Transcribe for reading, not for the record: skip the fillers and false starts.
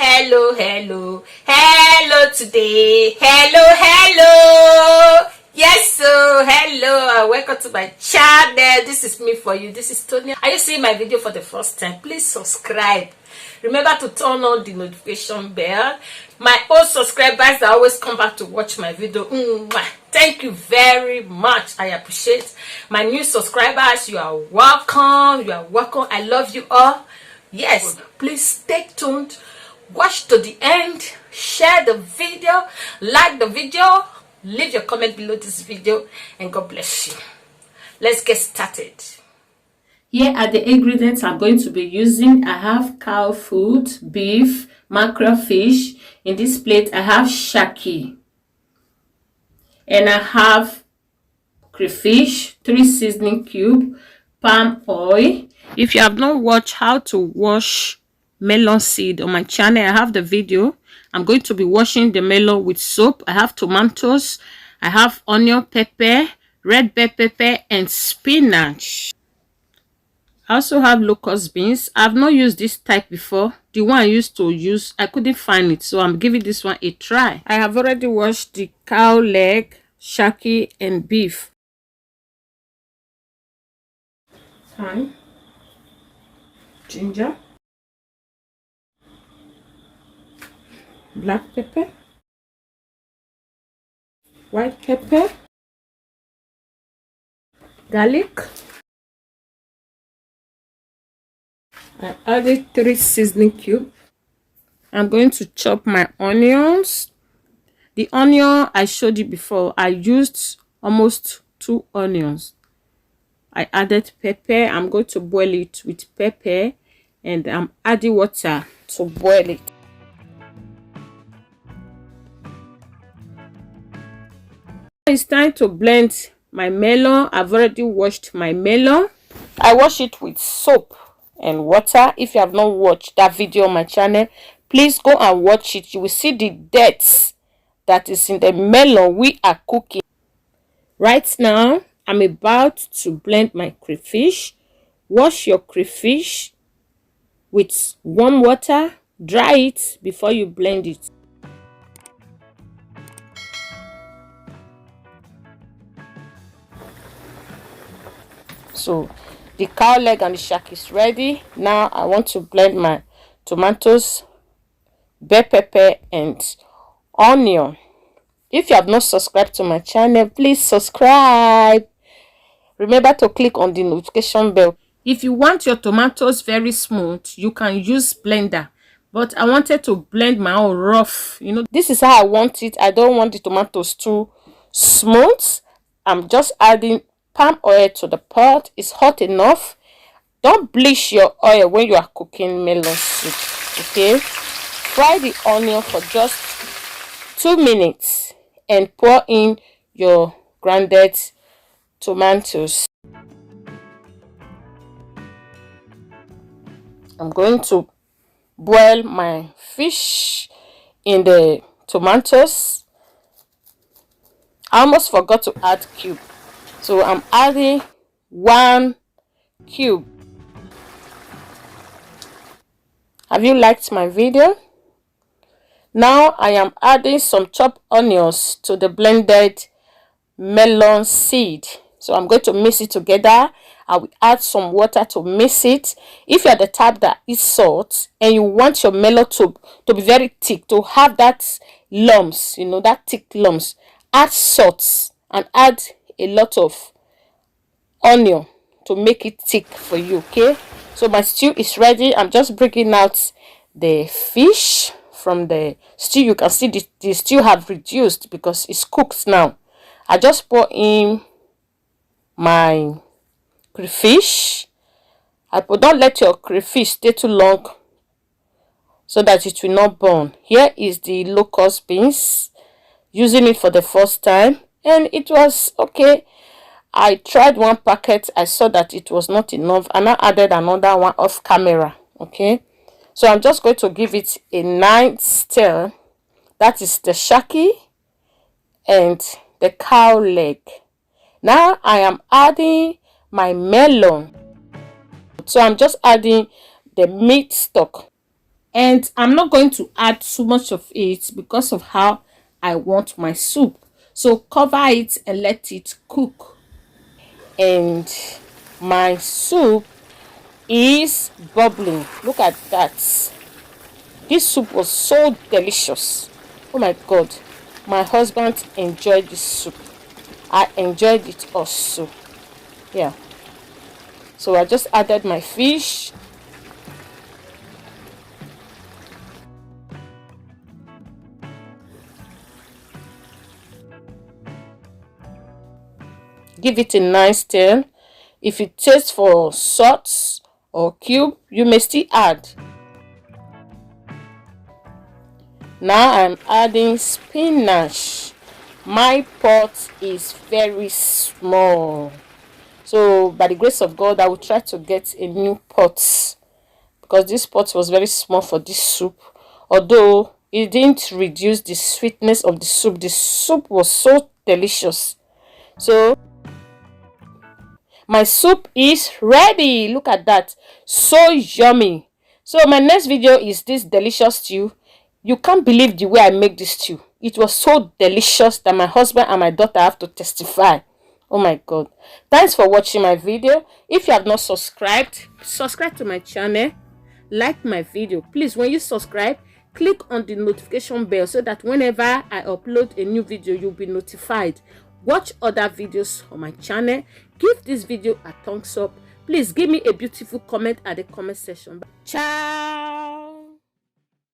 hello today. Hello. Yes, so hello and welcome to my channel. This is me for you. This is Tonia. Are you seeing my video for the first time? Please subscribe. Remember to turn on the notification bell. My old subscribers that always come back to watch my video, thank you very much. I appreciate my new subscribers. You are welcome. I love you all. Yes, please stay tuned, watch to the end, share the video, like the video, leave your comment below this video, and God bless you. Let's get started. Here are the ingredients I'm going to be using. I have cow food, beef, mackerel fish. In this plate I have shaki, and I have crayfish, 3 seasoning cubes, palm oil. If you have not watched how to wash melon seed on my channel, I have the video. I'm going to be washing the melon with soap. I have tomatoes, I have onion, pepper, red bell pepper, and spinach. I also have locust beans. I've not used this type before. The one I used to use, I couldn't find it, so I'm giving this one a try. I have already washed the cow leg, shaki, and beef. Thyme, ginger, black pepper, white pepper, garlic. I added 3 seasoning cubes. I'm going to chop my onions. The onion I showed you before, I used almost 2 onions. I added pepper. I'm going to boil it with pepper, and I'm adding water to boil it. It's time to blend my melon. I've already washed my melon. I wash it with soap and water. If you have not watched that video on my channel, please go and watch it. You will see the dirt that is in the melon we are cooking. Right now, I'm about to blend my crayfish. Wash your crayfish with warm water. Dry it before you blend it. So the cow leg and the shaki is ready. Now I want to blend my tomatoes, bell pepper, and onion. If you have not subscribed to my channel, please subscribe. Remember to click on the notification bell. If you want your tomatoes very smooth, you can use blender, but I wanted to blend my own rough. This is how I want it. I don't want the tomatoes too smooth. I'm just adding palm oil to the pot. It's hot enough. Don't bleach your oil when you are cooking melon soup, okay? Fry the onion for just 2 minutes and pour in your grounded tomatoes. I'm going to boil my fish in the tomatoes. I almost forgot to add cube, so I'm adding 1 cube. Have you liked my video? Now I am adding some chopped onions to the blended melon seed. So I'm going to mix it together. I will add some water to mix it. If you are the type that eats salt and you want your melon to be very thick, to have that lumps, that thick lumps, add salt and add a lot of onion to make it thick for you, okay? So my stew is ready. I'm just bringing out the fish from the stew. You can see the stew have reduced because it's cooked now. I just pour in my crayfish. Don't let your crayfish stay too long so that it will not burn. Here is the locust beans, using it for the first time, and it was okay. I tried 1 packet. I saw that it was not enough, and I added another one off camera, okay? So I'm just going to give it a nice stir. That is the shaki and the cow leg. Now I am adding my melon. So I'm just adding the meat stock. And I'm not going to add too much of it because of how I want my soup. So cover it and let it cook. And my soup is bubbling. Look at that. This soup was so delicious. Oh my god. My husband enjoyed this soup. I enjoyed it also. Yeah. So I just added my fish. Give it a nice stir. If it tastes for salt or cube, you may still add. Now I'm adding spinach. My pot is very small, so by the grace of God I will try to get a new pot, because this pot was very small for this soup. Although it didn't reduce the sweetness of the soup was so delicious. So my soup is ready. Look at that, so yummy. So my next video is this delicious stew. You can't believe the way I make this stew. It was so delicious that my husband and my daughter have to testify. Oh my god. Thanks for watching my video. If you have not subscribed, subscribe to my channel, like my video. Please, when you subscribe, click on the notification bell so that whenever I upload a new video, you'll be notified. Watch other videos on my channel. Give this video a thumbs up. Please give me a beautiful comment at the comment section. Ciao.